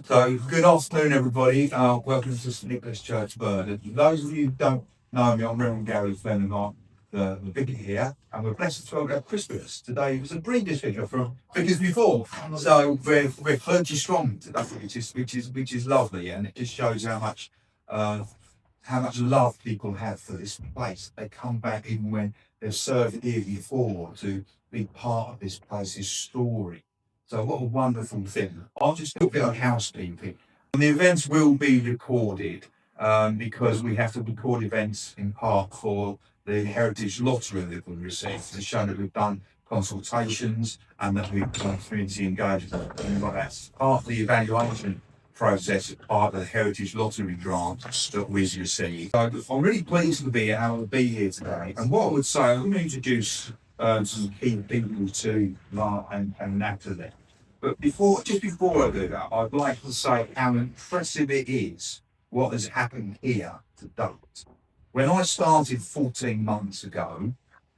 So, good afternoon, everybody. Welcome to St Nicholas Church, Berden. Those of you who don't know me, I'm Reverend Gary Flynn, and I'm the vicar here. And we're blessed to have Christmas. Today was a previous vicar from vicars before, so we're clergy strong today, which is lovely, and it just shows how much love people have for this place. They come back even when they've served here before to be part of this place's story. So what a wonderful thing. I'll just do a bit of housekeeping. And the events will be recorded because we have to record events in part for the Heritage Lottery that we received to show that we've done consultations and that we've done community engagement. And that's part of the evaluation process, part of the Heritage Lottery grant that we received. So I'm really pleased to be able to be here today. And what I would say, I'm going to introduce some key people to Mark and Natalie. But before I do that, I'd like to say how impressive it is what has happened here to date. When I started 14 months ago,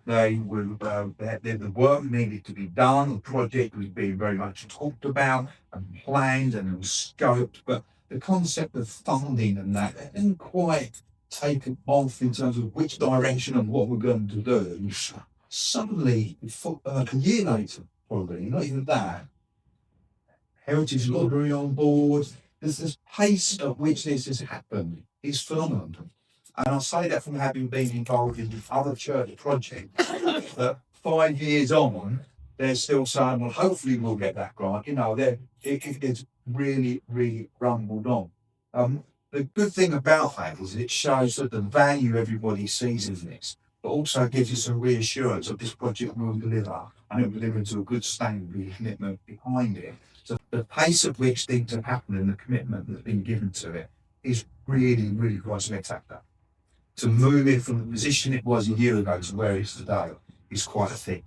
the work needed to be done. The project was being very much talked about and planned and scoped, but the concept of funding and that didn't quite take off in terms of which direction and what we're going to do. Suddenly, a year later, probably, not even that, Heritage Lottery on board, this pace at which this has happened is phenomenal. And I say that from having been involved in other church projects, that 5 years on, they're still saying, well, hopefully we'll get that grant. It's really, really rumbled on. The good thing about that is it shows that the value everybody sees in this, but also gives you some reassurance that this project will deliver, and it will deliver to a good standard with commitment behind it. So the pace at which things have happened and the commitment that's been given to it is really, really quite spectacular. To move it from the position it was a year ago to where it is today is quite a thing.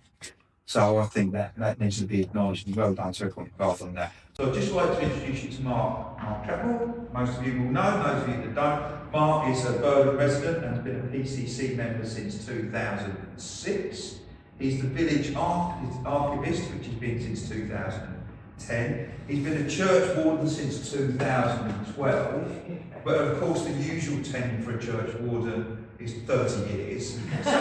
So I think that needs to be acknowledged, and well done to everyone involved on that. So I'd just like to introduce you to Mark Treadwell. Most of you will know, those of you that don't. Mark is a Berden resident and has been a PCC member since 2006. He's the village archivist, which has been since 2010. He's been a church warden since 2012. But of course, the usual tenure for a church warden is 30 years. So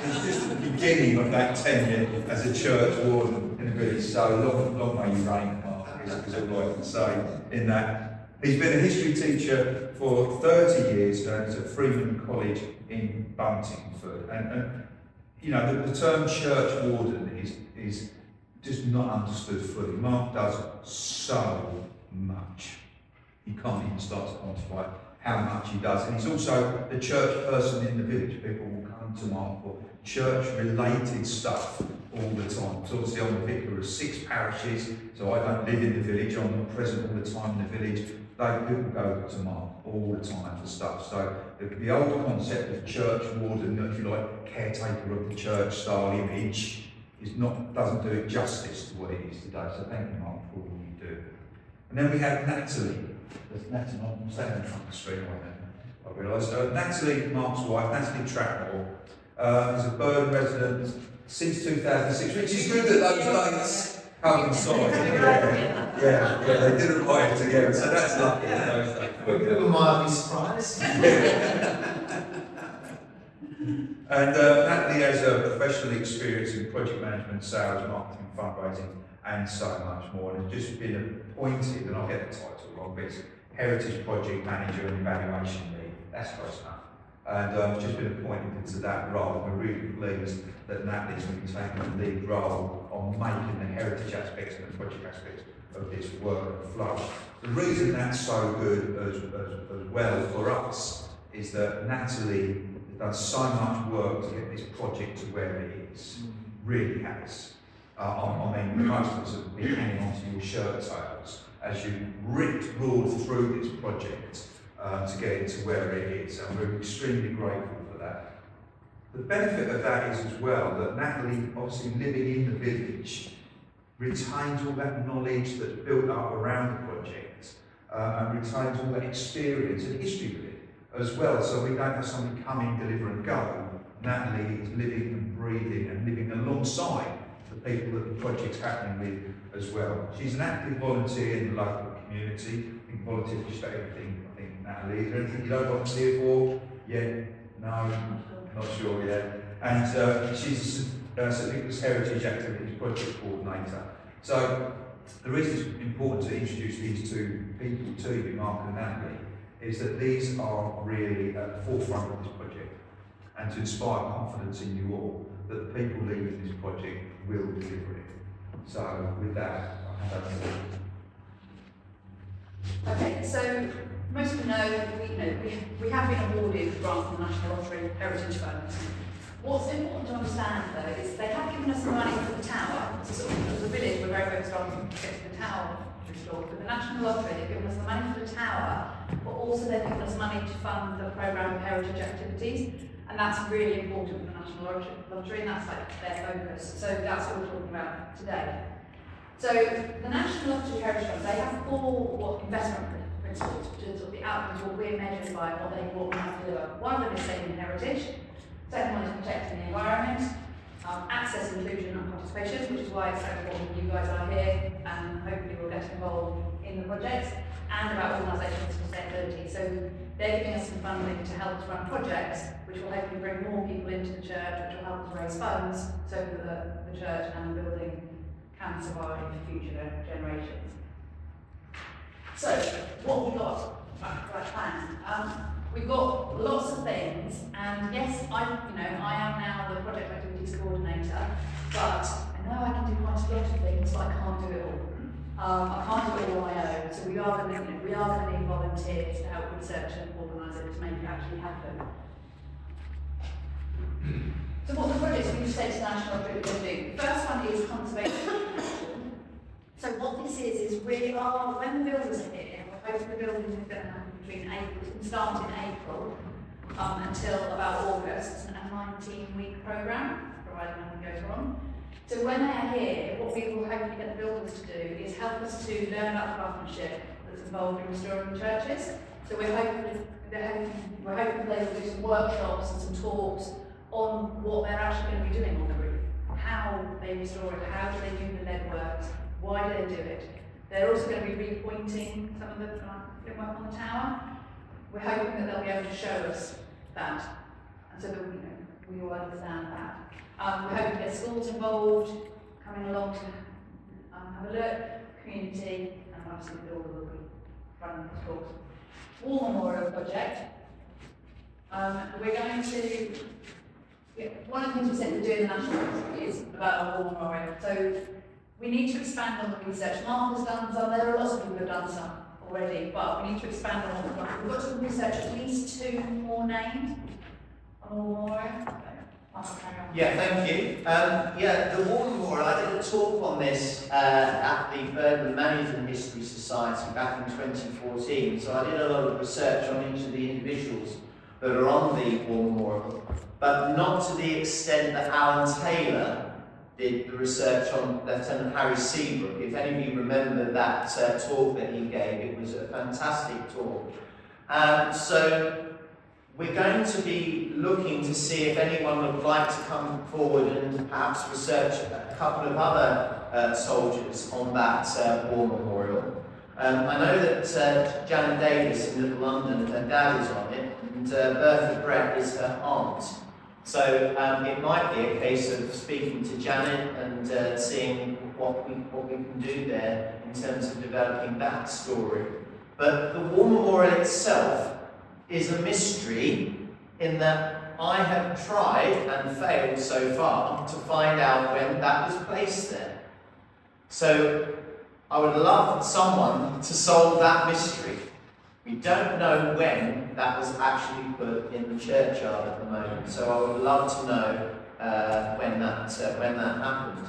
it's just the beginning of that tenure as a church warden in the village. So long may you reign, Mark, is all I can say in that. He's been a history teacher for 30 years and at Freeman College in Buntingford. And the term church warden is just not understood fully. Mark does so much. You can't even start to quantify how much he does. And he's also the church person in the village. People will come to Mark for church-related stuff all the time. So obviously I'm the vicar of 6 parishes, so I don't live in the village. I'm not present all the time in the village. People go to Mark all the time for stuff. So the old concept of church warden, if you like, caretaker of the church style image, doesn't do it justice to what it is today. So thank you, Mark, for all you do. And then we have Natalie. Natalie, I'm standing in front of the screen right now, I realise. Natalie, Mark's wife, Natalie Trackmore, is a Berden resident since 2006, which is good that those dates coincide. Yeah, they didn't write it together, so that's lucky. People might be surprised. And Natalie has a professional experience in project management, sales, marketing, fundraising, and so much more, and has just been appointed, and I'll get the title wrong, but it's Heritage Project Manager and Evaluation Lead. That's close enough. And just been appointed into that role. We're really pleased that Natalie's going to be taking the lead role on making the heritage aspects and the project aspects of this work flourish. The reason that's so good as well for us is that Natalie has done so much work to get this project to where it is. Really has. Most of us have been hanging on to your shirt tails as you roared through this project to get it to where it is, and we're extremely grateful for that. The benefit of that is as well that Natalie, obviously living in the village, retains all that knowledge that's built up around the project and retains all that experience and history with it as well, so we don't have somebody come in, deliver and go. Natalie is living and breathing and living alongside the people that the project's happening with as well. She's an active volunteer in the local community. I think volunteer for just about everything. I think, Natalie, is there anything you don't volunteer for? Yeah? No? Not sure yet. And she's a St Nicholas Heritage Activities Project Coordinator. So the reason it's important to introduce these two people to you, Mark and Natalie, is that these are really at the forefront of this project, and to inspire confidence in you all that the people leading this project will deliver it. So with that, I'll hand over to you. Okay, so most of you know, we have been awarded the grant from the National Lottery Heritage Fund. What's important to understand though is they have given us the money for the tower. So sort of, as a village, we're very focused on getting the tower restored. But the National Lottery, they've given us the money for the tower, but also they've given us money to fund the programme of heritage activities. And that's really important for the National Lottery, and that's like their focus. So that's what we're talking about today. So the National Lottery Heritage Fund, they have four investment principles, which is sort of the outcomes, what we're measured by, what we have to deliver. One of them is saving heritage. Second one is protecting the environment, access, inclusion and participation, which is why it's so important you guys are here and hopefully will get involved in the projects, and about organisational sustainability. So they're giving us some funding to help us run projects which will hopefully bring more people into the church, which will help us raise funds so that the church and the building can survive for future generations. So, what have we got planned? We've got lots of things, and yes, I am now the project activities coordinator, but I know I can do quite a lot of things, but I can't do it all. I can't do it all on my own, so we are going to need volunteers to help research and organise it to make it actually happen. So what the projects we State National Group going to do? The first one is conservation. So what this is really when the builders are here, we're hoping the building is going to happen between April, it can start in April until about August. It's a 19-week programme, providing nothing goes wrong. So when they are here, what we will hopefully get the builders to do is help us to learn about craftsmanship that's involved in restoring churches. So we're hoping they will do some workshops and some talks on what they're actually going to be doing on the roof, how they restore it, how do they do the lead works, why do they do it. They're also going to be repointing some of the work on the tower. We're hoping that they'll be able to show us that, and so that we all understand that. We're hoping to get schools involved, coming along to have a look, community, and obviously the builder will be running the talks. War Memorial Project. We're going to, one of the things we said to do in the National Lottery is about a war memorial. So we need to expand on the research. Mark has done some, there are lots of people who have done some already, but we need to expand on what we've done. We've got to research at least 2 more names on a war memorial. Yeah, thank you. The War Memorial, I did a talk on this at the Berden Management History Society back in 2014. So I did a lot of research on each of the individuals that are on the War Memorial, but not to the extent that Alan Taylor did the research on Lieutenant Harry Seabrook. If any of you remember that talk that he gave, it was a fantastic talk. So we're going to be looking to see if anyone would like to come forward and perhaps research a couple of other soldiers on that war memorial. I know that Janet Davis in Little London, her dad is on it, and Bertha Brett is her aunt. So it might be a case of speaking to Janet and seeing what we can do there in terms of developing that story. But the war memorial itself is a mystery in that I have tried and failed so far to find out when that was placed there. So I would love someone to solve that mystery. We don't know when that was actually put in the churchyard at the moment, so I would love to know when that happened.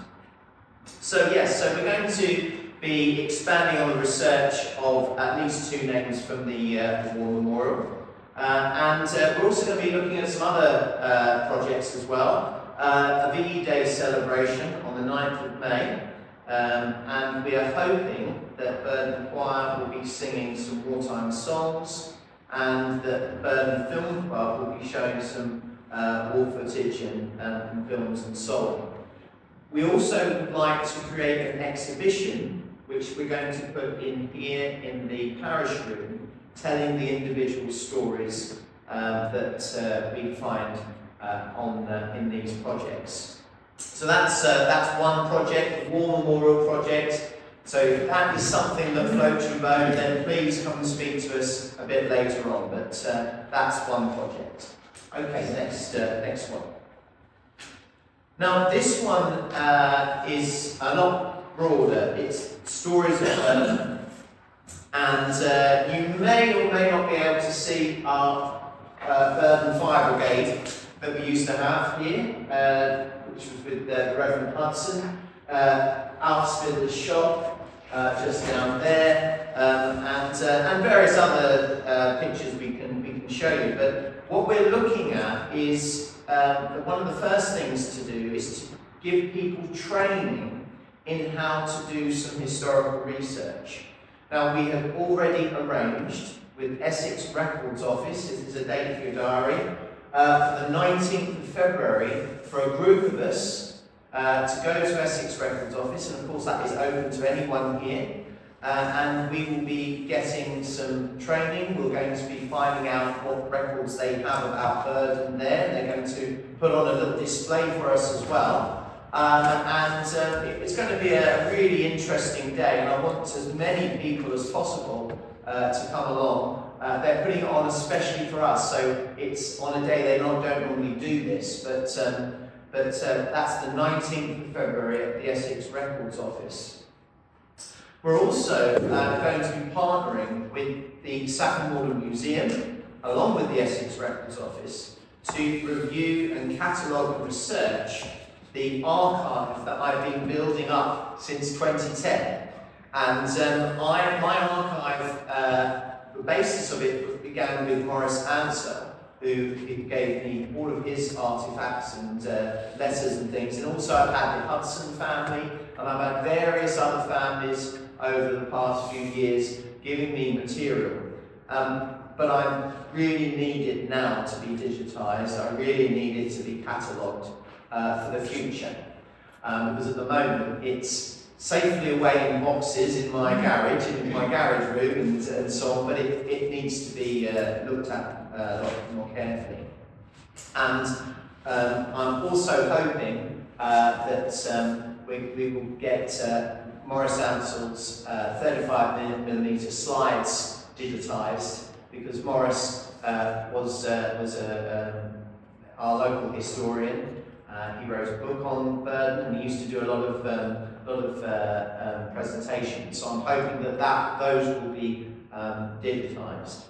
So yes, so we're going to be expanding on the research of at least 2 names from the War Memorial. And we're also going to be looking at some other projects as well. A VE Day celebration on the 9th of May. And we are hoping that Berden Choir will be singing some wartime songs, and that the Berden Film Club will be showing some war footage and films and so on. We also would like to create an exhibition which we're going to put in here in the parish room, telling the individual stories that we find in these projects. So that's one project, the War Memorial Project. So if that is something that floats your boat, then please come and speak to us a bit later on. But that's one project. Okay, next one. Now this one is a lot broader. It's stories of Berden, and you may or may not be able to see our Berden Fire Brigade that we used to have here, which was with the Reverend Hudson, our Spindler's shop, just down there, and various other pictures we can show you. But what we're looking at is that one of the first things to do is to give people training in how to do some historical research. Now, we have already arranged with Essex Records Office, this is a date for your diary, for the 19th of February for a group of us to go to Essex Records Office, and of course that is open to anyone here, and we will be getting some training. We're going to be finding out what records they have about Berden there. They're going to put on a little display for us as well. It's going to be a really interesting day, and I want as many people as possible to come along. They're putting it on especially for us, so it's on a day they don't normally do this, but that's the 19th of February at the Essex Records Office. We're also going to be partnering with the Saffron Museum, along with the Essex Records Office, to review and catalogue and research the archive that I've been building up since 2010. And my archive, the basis of it began with Maurice Ansell, who gave me all of his artifacts and letters and things. And also I've had the Hudson family, and I've had various other families over the past few years giving me material. But I really need it now to be digitised. I really need it to be catalogued for the future. Because at the moment it's safely away in boxes in my garage room and so on, but it needs to be looked at a lot more carefully. And I'm also hoping that we will get Maurice Ansell's 35mm slides digitised, because Maurice was our local historian. He wrote a book on Berden, and he used to do a lot of presentations. So I'm hoping that those will be digitised.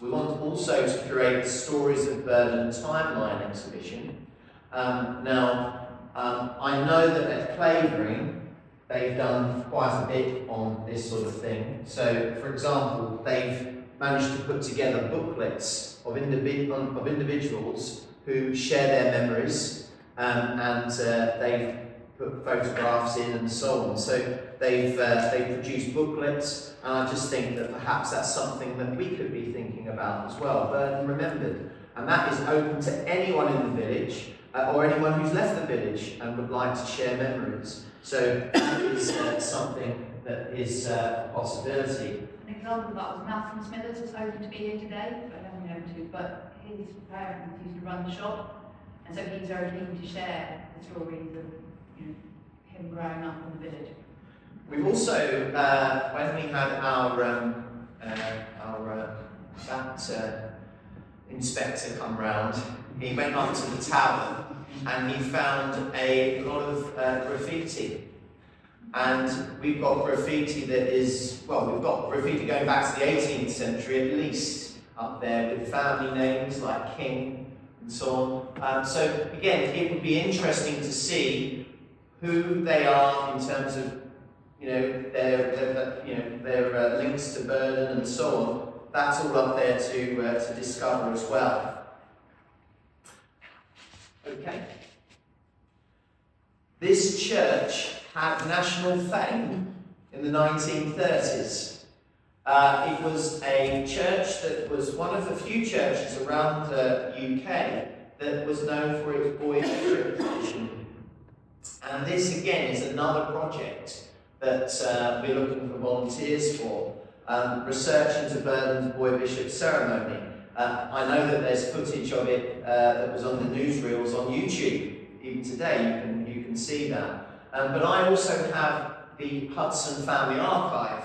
We want also to create Stories of Berden timeline exhibition. Now, I know that at Clavering they've done quite a bit on this sort of thing. So, for example, they've managed to put together booklets of individuals who share their memories, and they've put photographs in and so on. So they've produced booklets, and I just think that perhaps that's something that we could be thinking about as well. Berden Remembered, and that is open to anyone in the village or anyone who's left the village and would like to share memories. So that is something that is a possibility. An example of that was Malcolm Smithers, who's hoping to be here today, but I haven't been able to, but his parents used to run the shop, and so he's very keen to share the stories of him growing up in the village. We've also, when we had our that inspector come round, he went up to the tower and he found a lot of graffiti. And we've got graffiti that is, well, we've got graffiti going back to the 18th century at least, up there with family names like King and so on. So again, it would be interesting to see who they are in terms of, their links to Berden and so on. That's all up there to discover as well. Okay. This church had national fame in the 1930s. It was a church that was one of the few churches around the UK that was known for its boys' reputation. And this again is another project that we're looking for volunteers for. Research into Berden's Boy Bishop ceremony. I know that there's footage of it that was on the newsreels on YouTube. Even today you can see that. But I also have the Hudson Family Archive,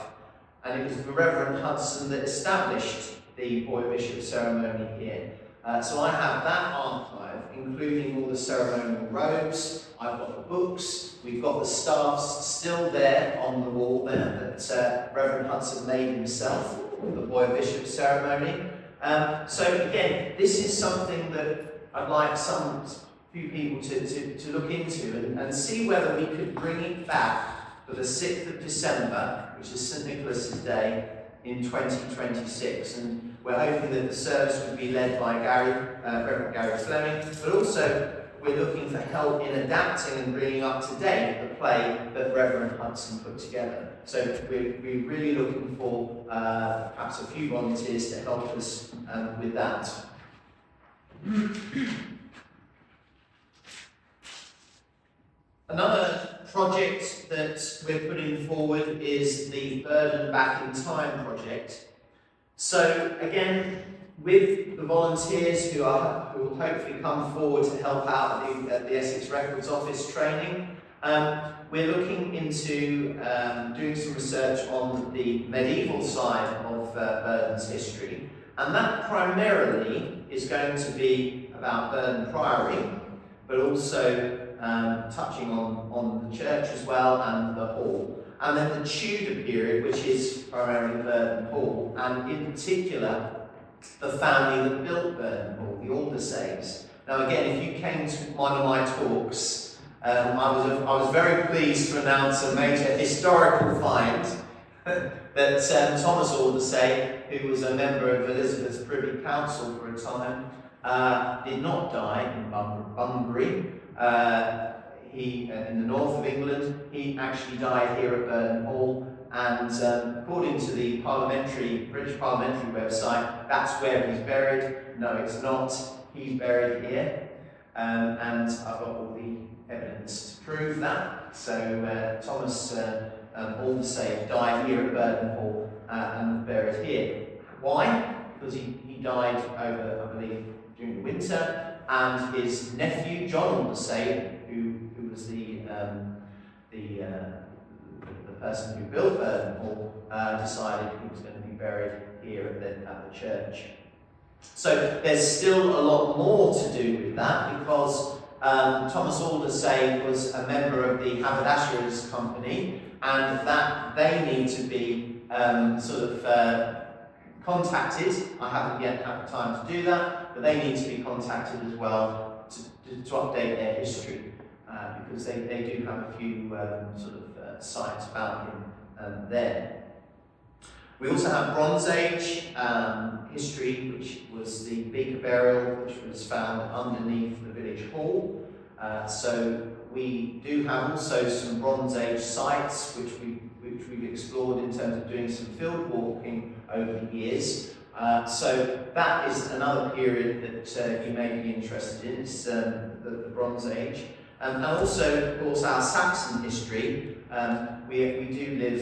and it was the Reverend Hudson that established the Boy Bishop ceremony here. So I have that archive, including all the ceremonial robes. I've got the books. We've got the staffs still there on the wall there that Reverend Hudson made himself, the Boy Bishop ceremony. So again, this is something that I'd like few people to look into and see whether we could bring it back for the 6th of December, which is St. Nicholas's Day, in 2026. And we're hoping that the service would be led by Reverend Gary Fleming, but also we're looking for help in adapting and bringing up to date the play that Reverend Hudson put together. So we're really looking for perhaps a few volunteers to help us with that. Another project that we're putting forward is the Berden Back in Time project. So again, with the volunteers who will hopefully come forward to help out at the Essex Records Office training, we're looking into doing some research on the medieval side of Berden's history, and that primarily is going to be about Berden Priory, but also touching on the church as well and the hall. And then the Tudor period, which is primarily Berden Hall, and in particular the family that built Berden Hall, the Aldersays. Now again, if you came to one of my talks, I was very pleased to announce a major historical find that Thomas Aldersay, who was a member of Elizabeth's Privy Council for a time, did not die in Bunbury. In the north of England, he actually died here at Berden Hall, and according to the British Parliamentary website, that's where he's buried. No, it's not. He's buried here, and I've got all the evidence to prove that. So Thomas Aldersay died here at Berden Hall and was buried here. Why? Because he died over, I believe, during the winter, and his nephew John Aldersay, who was the person who built Berden Hall, decided he was going to be buried here at the church. So there's still a lot more to do with that, because Thomas Aldersay was a member of the Haberdashers' Company, and that they need to be contacted. I haven't yet had time to do that, but they need to be contacted as well to update their history, because they do have a few sites about him there. We also have Bronze Age history, which was the beaker burial, which was found underneath the village hall. So we do have also some Bronze Age sites, which we've explored in terms of doing some field walking over the years. So that is another period that you may be interested in, is the Bronze Age. And also, of course, our Saxon history. We do live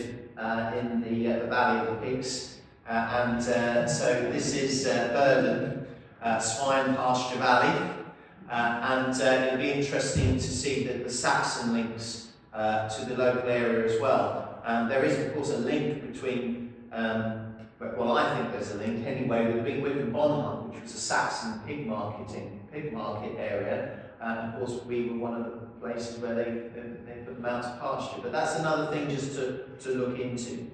in the Valley of the Pigs, and so this is Berden, Swine Pasture Valley, and it'll be interesting to see the Saxon links to the local area as well. There is, of course, a link between, well, I think there's a link anyway, between Wickham Bonham, which was a Saxon pig market area, and of course we were one of the places where they put them out to pasture. But that's another thing just to look into.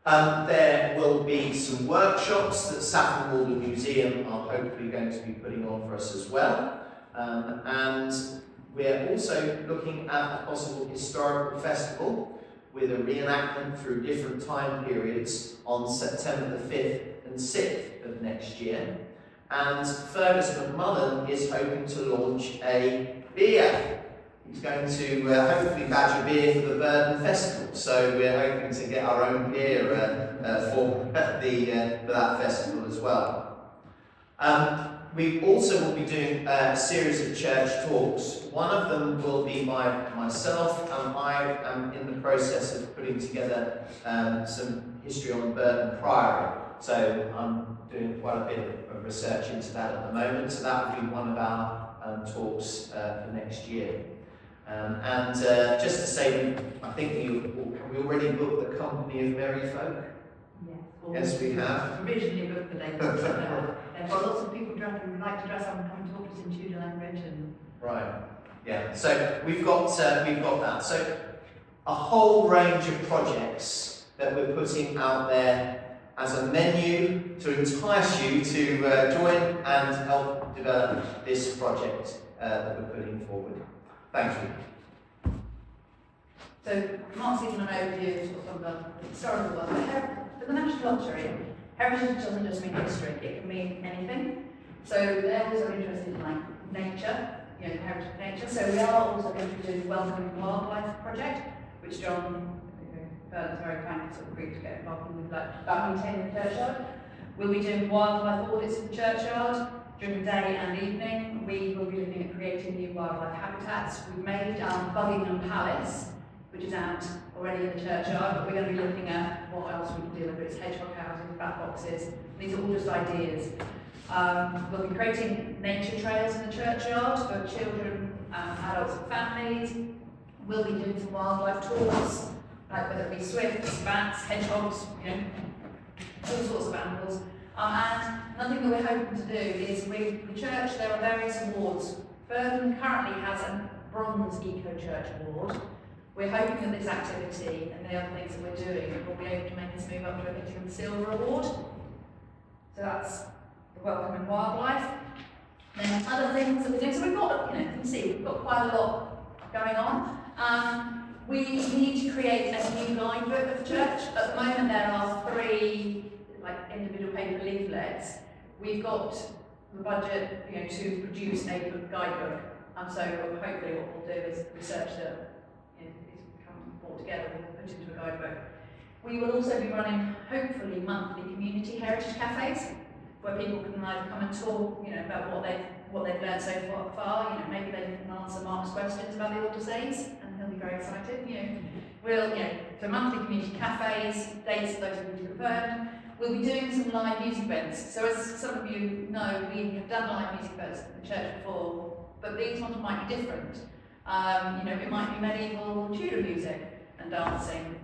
There will be some workshops that Saffron Walden Museum are hopefully going to be putting on for us as well. And we're also looking at a possible historical festival with a reenactment through different time periods on September the 5th and 6th of next year. And Fergus McMullen is hoping to launch a beer. He's going to hopefully badge a beer for the Berden Festival. So we're hoping to get our own beer for that festival as well. We also will be doing a series of church talks. One of them will be by myself, and I am in the process of putting together some history on Berden Priory. So I'm doing quite a bit of research into that at the moment. So that will be one of our talks for next year. And just to say, I think we already booked the Company of Merry Folk. Yes, we have. Originally booked the date. They've got lots of people who like to dress up and come and talk to us in Tudor language. And Right. Yeah. So we've got that. So a whole range of projects that we're putting out there as a menu to entice you to join and help develop this project that we're putting forward. Thank you. so Mark's given an overview of sort of the historical work. For the National Lottery, heritage doesn't just mean history, it can mean anything. So they're also interested in like nature, heritage of nature. So we are also going to do Welcoming Wildlife project, which John Berden's very kindly sort of agreed to get involved in, like about maintaining the churchyard. We'll be doing wildlife audits of the churchyard during the day and evening. We will be looking at creating new wildlife habitats. We've made Buckingham Palace, which is out already in the churchyard, but we're going to be looking at what else we can do, whether it's hedgehog houses, bat boxes. These are all just ideas. We'll be creating nature trails in the churchyard for children, adults and families. We'll be doing some wildlife tours, like whether it be swifts, bats, hedgehogs, all sorts of animals. And another thing that we're hoping to do is with the church, there are various awards. Berden currently has a Bronze Eco Church Award. We're hoping that this activity and the other things that we're doing will be able to make us move up to a Silver Award. So that's the Welcome and Wildlife. Then other things that we're doing. So we've got, you can see, we've got quite a lot going on. We need to create a new guidebook of the church. At the moment there are 3 individual paper leaflets. We've got the budget to produce a guidebook. So hopefully what we'll do is research that is brought together and put into a guidebook. We will also be running, hopefully, monthly community heritage cafes where people can either come and talk, about what they've learned so far. Maybe they can answer Mark's questions about the Order Saints, and he'll be very excited. So monthly community cafes, dates those will be confirmed. We'll be doing some live music events. So as some of you know, we have done live music events in the church before, but these ones might be different. It might be medieval Tudor music and dancing.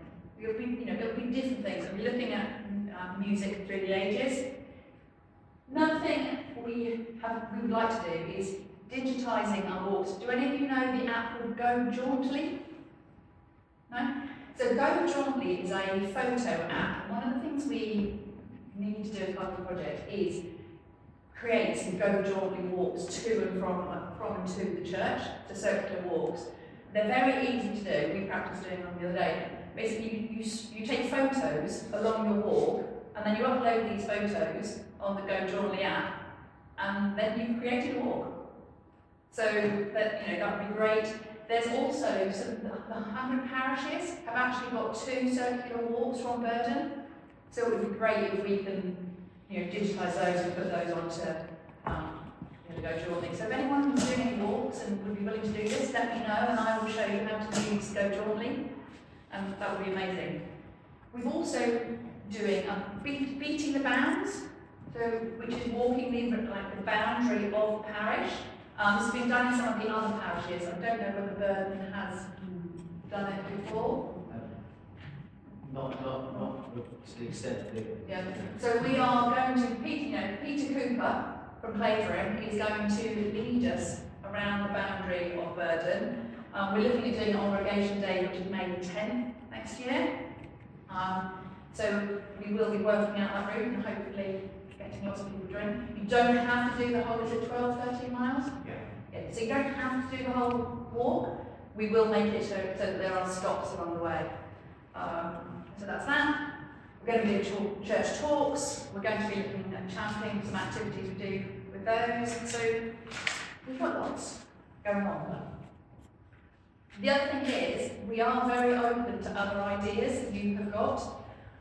It'll be different things. We'll be looking at music through the ages. Another thing we would like to do is digitising our walks. Do any of you know the app called Go Jauntily? No? So Go Jauntily is a photo app. One of the things we need to do as part of the project is create some Go Jauntily walks to and from and to the church, so circular walks. They're very easy to do. We practiced doing them the other day. Basically, you take photos along your walk, and then you upload these photos on the Go Jauntily app, and then you've created a walk. So that would be great. There's also the 100 parishes have actually got 2 circular walks from Berden. So it would be great if we can digitise those and put those onto Go Jauntily. So if anyone is doing any walks and would be willing to do this, let me know and I will show you how to use Go Jauntily. And that would be amazing. We've also doing beating the bounds, which is walking the boundary of the parish. This has been done in some of the other parishes. I don't know whether Berden has done it before. Not to the extent that Yeah. So we are going to Peter Cooper from Clavering is going to lead us around the boundary of Berden. We're looking at doing Congregation Day, which is May the 10th next year. So we will be working out that route and hopefully getting lots of people to join. You don't have to do the whole, is it 12, 13 miles? Yeah. So you don't have to do the whole walk. We will make it so that there are stops along the way. So that's that. We're going to be doing church talks. We're going to be looking at championing some activities we do with those. So we've got lots going on. The other thing is, we are very open to other ideas that you have got.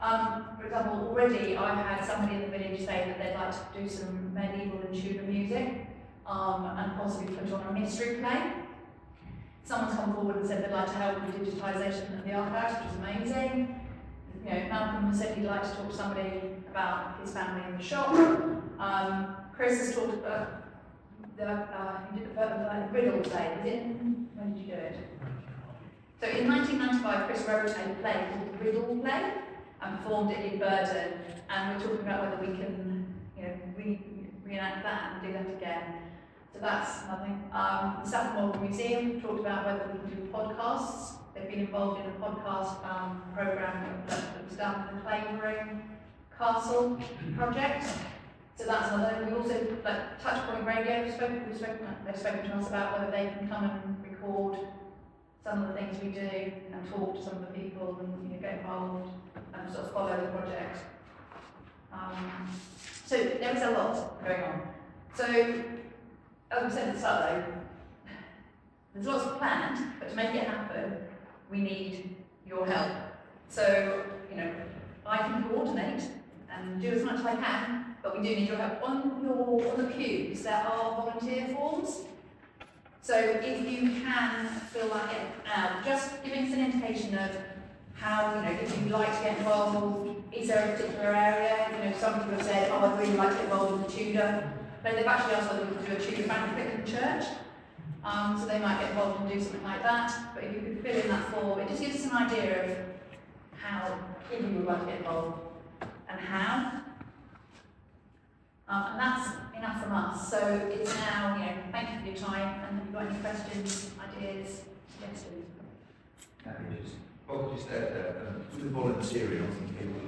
For example, already I've had somebody in the village say that they'd like to do some medieval and Tudor music, and possibly put on a mystery play. Someone's come forward and said they'd like to help with digitisation of the archives, which is amazing. You know, Malcolm has said he'd like to talk to somebody about his family in the shop. Chris has talked about he did the riddle play, is it? When did you do it? So in 1995, Chris wrote a play called the Riddle Play and performed it in Berden, and we're talking about whether we can, you know, reenact that and do that again. So that's nothing. The Saffron Museum talked about whether we can do podcasts. They've been involved in a podcast program that was done for the Clavering Castle project. So that's another. We also, like Touchpoint Radio, they've spoken to us about whether they can come and record some of the things we do and talk to some of the people and, you know, get involved and sort of follow the project. So there is a lot going on. So as we said at the start though, there's lots planned, but to make it happen, we need your help. So, you know, I can coordinate and do as much as I can, but we do need your help. On the pews, there are volunteer forms. So if you can fill that out, just giving us an indication of how, you know, if you'd like to get involved, is there a particular area? You know, some people have said, oh, I'd really like to get involved with the Tudor. But they've actually asked whether we could do a Tudor banquet in the church. So they might get involved and do something like that. But if you could fill in that form, it just gives us an idea of how, if you would like to get involved, and how. And that's enough from us. So it's now, you know, thank you for your time, and have you got any questions, ideas, suggestions? Just with the volunteering, I think people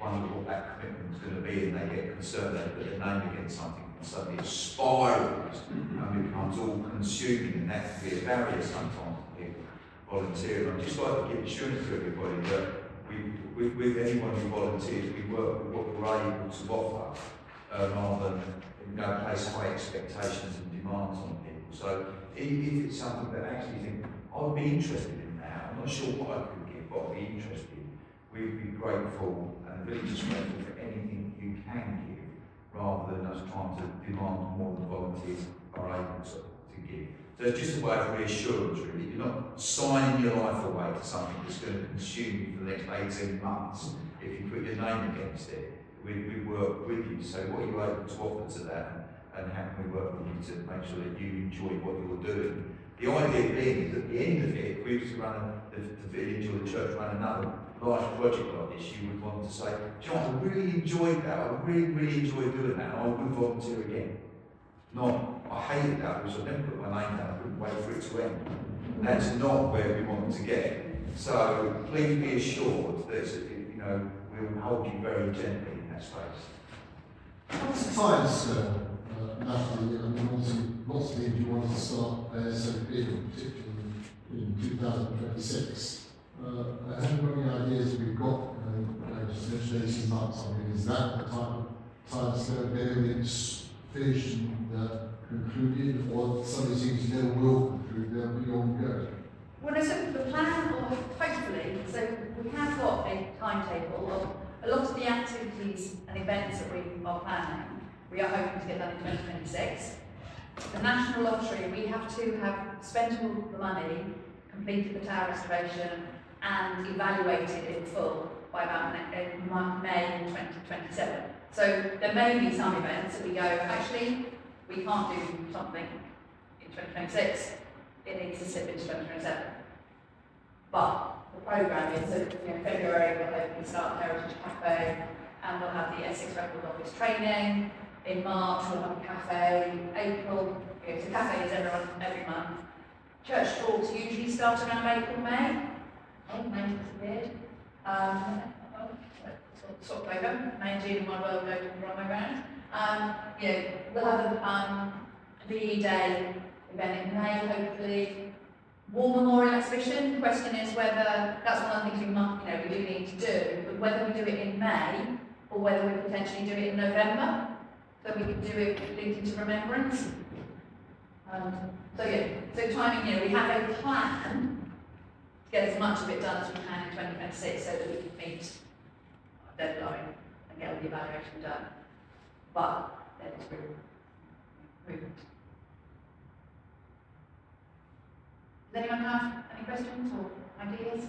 wonder what that commitment is going to be, and they get concerned, they put their name against something, and suddenly it spirals and becomes all consuming, and that can be a barrier sometimes for people volunteering. I'd just like to give assurance to everybody that with anyone who volunteers, we work with what we're able to offer, rather than, you know, place high expectations and demands on people. So if it's something that actually you think, I'd be interested in that, I'm not sure what I could give, but I'd be interested, we'd be grateful and really just grateful for anything you can give, rather than us trying to demand more than volunteers are able to give. So it's just a way of reassurance, really. You're not signing your life away to something that's going to consume you for the next 18 months if you put your name against it. We work with you, so what are you able to offer to that, and how can we work with you to make sure that you enjoy what you're doing? The idea being is at the end of it, if we was to run the village or the church run another large project like this, you would want to say, John, I really enjoyed that, I really enjoyed doing that, and I would volunteer again. Not, I hated that because I never put my name down, I couldn't wait for it to end. That's not where we want to get. So please be assured that, you know, we'll hold you very gently in that space. What's the time, Natalie? I mean, obviously, lots of things you want to start ASAP, particularly in 2026. Have you got any ideas that we've got? Just mentioned 18 months. I mean, is that the type of time scale that everything's finished and concluded, or some of these things never will conclude, they'll be ongoing? Well, so the plan, or hopefully, so we have got a timetable of a lot of the activities and events that we are planning. We are hoping to get done in 2026. The National Lottery, we have to have spent all the money, completed the tower restoration, and evaluated in full by about May 2027. So there may be some events that we go, actually, we can't do something in 2026. It needs to slip into 2027. But the programme is, so, you know, February we'll hopefully start the Heritage Cafe, and we'll have the Essex Record Office training. In March we'll have a cafe. April, you know, so cafe is every month. Church talks usually start around April, May. Oh, May disappeared. Sort of over. May and June in my world go the wrong way around. Yeah, we'll have a VE Day event in May, hopefully. War Memorial Exhibition. The question is whether, that's one of the things we might, you know, we do need to do, but whether we do it in May or whether we potentially do it in November, so we can do it linked into remembrance. So yeah, so timing, you know, we have a plan to get as much of it done as we can in 2026 so that we can meet deadline and get all the evaluation done. But then it's moved. Does anyone have any questions or ideas?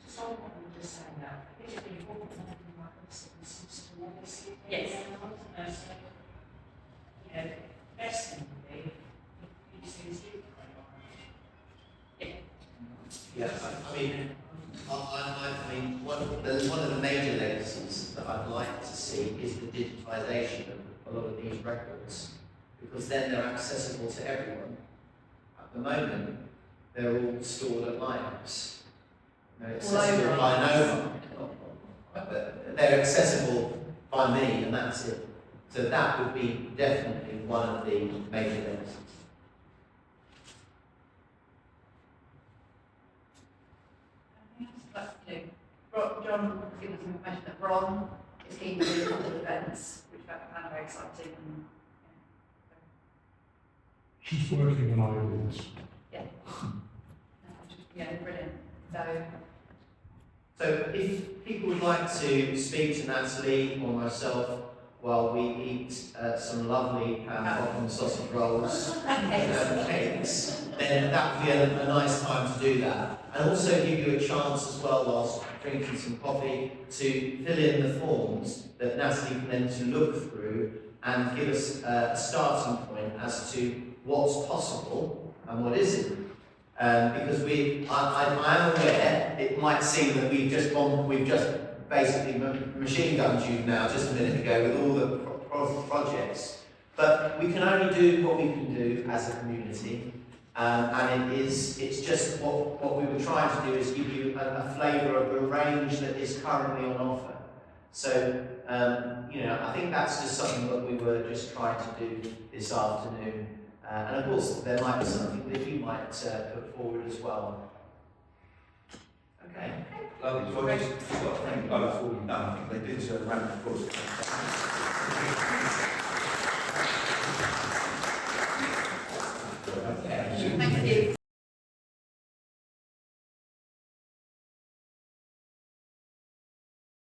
Just on what you were just saying now, it's really important to have like a system legacy. Yes. So, you know, best thing would be if you see this Yeah, I mean, one of the major legacies that I'd like to see is the digitisation of a lot of these records, because then they're accessible to everyone. At the moment, they're all stored at my house. They're accessible by no one. They're accessible by me, and that's it. So that would be definitely one of the major legacies. John was giving us some information that Ron is keen to do a couple of events, which I found very exciting. And, She's working on ideas. yeah. Yeah, brilliant. So if people would like to speak to Natalie or myself while we eat some lovely ham sausage rolls and cakes, then that would be a nice time to do that. And also give you a chance as well, whilst drinking some coffee, to fill in the forms that Natalie can then to look through and give us a starting point as to what's possible and what isn't. Because I am aware it might seem that we've just basically machine gunned you now just a minute ago with all the projects, but we can only do what we can do as a community, and it's just what we were trying to do is give you a flavour of the range that is currently on offer. So you know, I think that's just something that we were just trying to do this afternoon. And of course, there might be something that you might put forward as well. Okay. Lovely. So I just got to thank both for what you've done. I think they did a round of applause.